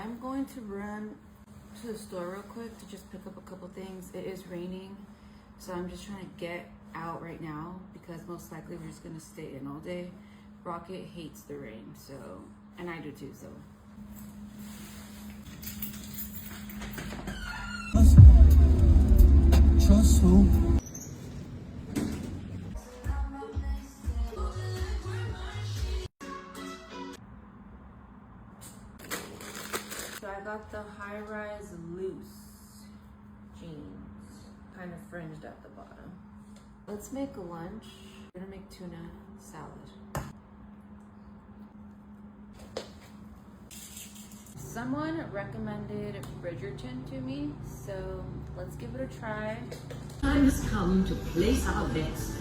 I'm going to run to the store real quick to just pick up a couple things. It is raining, so I'm just trying to get out right now because most likely we're just gonna stay in all day. Rocket hates the rain, so, and I do too, so. So I got the high-rise loose jeans, kind of fringed at the bottom. Let's make a lunch. We're gonna make tuna salad. Someone recommended Bridgerton to me, so let's give it a try. Time has come to place our bets